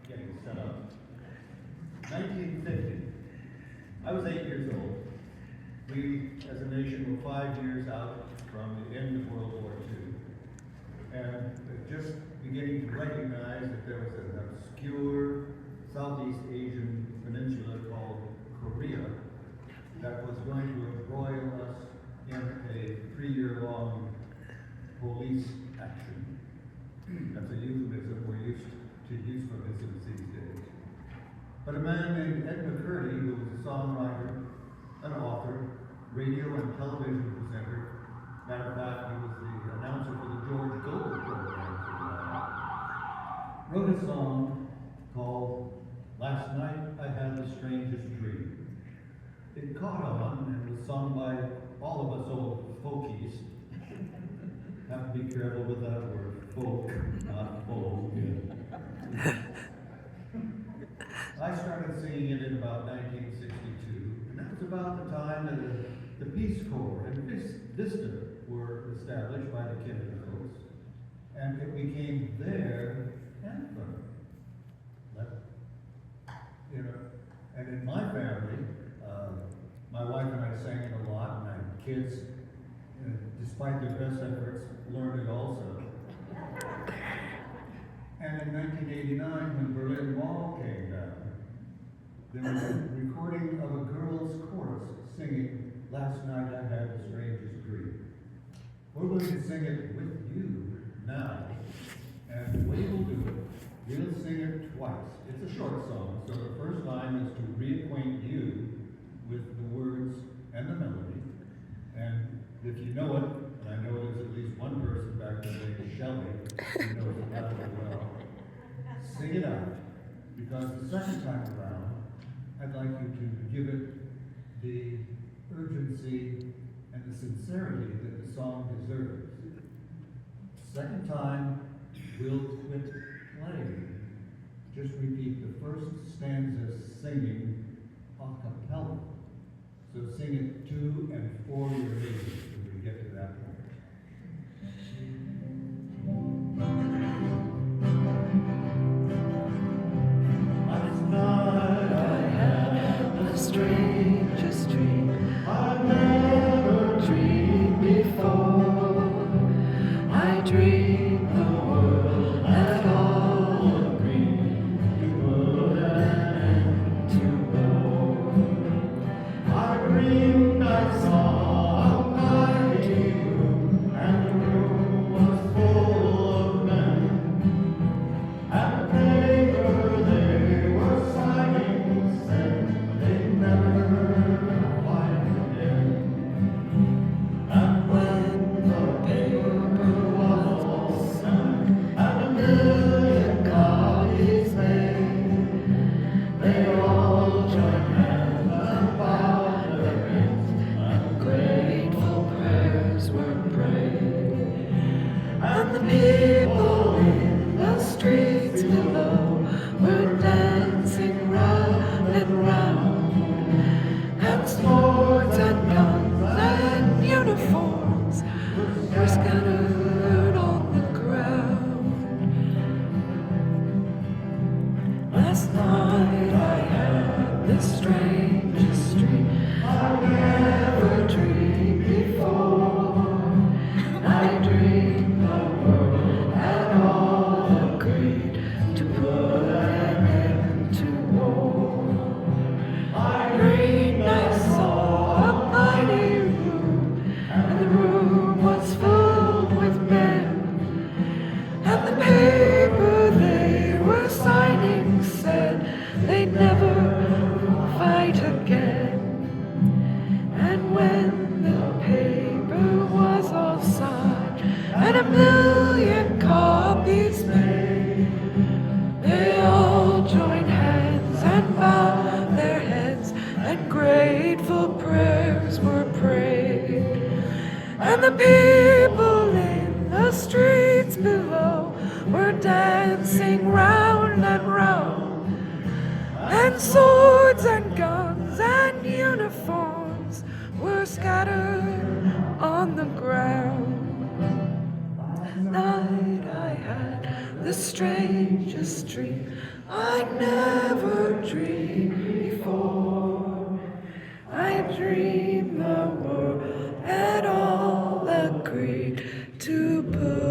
getting set up. 1950. I was 8 years old. We, as a nation, were 5 years out from the end of World War II, and just beginning to recognize that there was an obscure Southeast Asian peninsula called Korea that was going to embroil us in a 3-year-long police action. That's a euphemism we're used to euphemisms these days. But a man named Ed McCurdy, who was a songwriter, an author, radio and television presenter, matter of fact, he was the announcer for the George Gilbert program for the night, wrote a song called Last Night I Had the Strangest Dream. It caught on and was sung by all of us old folkies. Have to be careful with that word, folk, not folk. I started singing it in about 1962, and that was about the time that the Peace Corps and VISTA were established by the Kennedy folks, and it became their anthem. And in my family, my wife and I sang it a lot, and my kids, despite their best efforts, learned it also. And in 1989, when Berlin Wall came down, there was a recording of a girl's chorus singing, Last Night I Had the Strangest Dream. We're going to sing it with you now, and the way we'll do it, we'll sing it twice. It's a short song, so the first line is to reacquaint you with the words and the melody. And if you know it, and I know there's at least one person back there named Shelley who knows it rather well, sing it out. Because the second time around, I'd like you to give it the urgency and the sincerity that the song deserves. Second time, we'll quit playing. Just repeat the first stanza singing a cappella. So sing it to and for your neighbors when we get to that point. Last night I had the strangest dream I've never dreamed before. I dreamed the world had all agreed to put an end to war. I dreamed I saw a mighty room, and the room was full of men. And the paper they were signing said they'd never fight again. And when the paper was all signed and 1,000,000 copies made, they all joined hands and bowed their heads, and grateful prayers were prayed. And the people in the streets below were dancing round and round, and swords and guns and uniforms were scattered on the ground. Last night I had the strangest dream I never dreamed before. I dreamed the world had all agreed to put an end to war. I dreamed I saw a mighty room, and the room was filled with men. And the paper they were signing said they'd never fight again. And when the paper was all signed and 1,000,000 copies made, they all joined hands and bowed their heads, and grateful prayers were prayed. And the people in the streets below were dancing round and round, and swords and guns and uniforms were scattered on the ground. Last night I had the strangest dream I never dreamed before. I dreamed the world had all agreed to put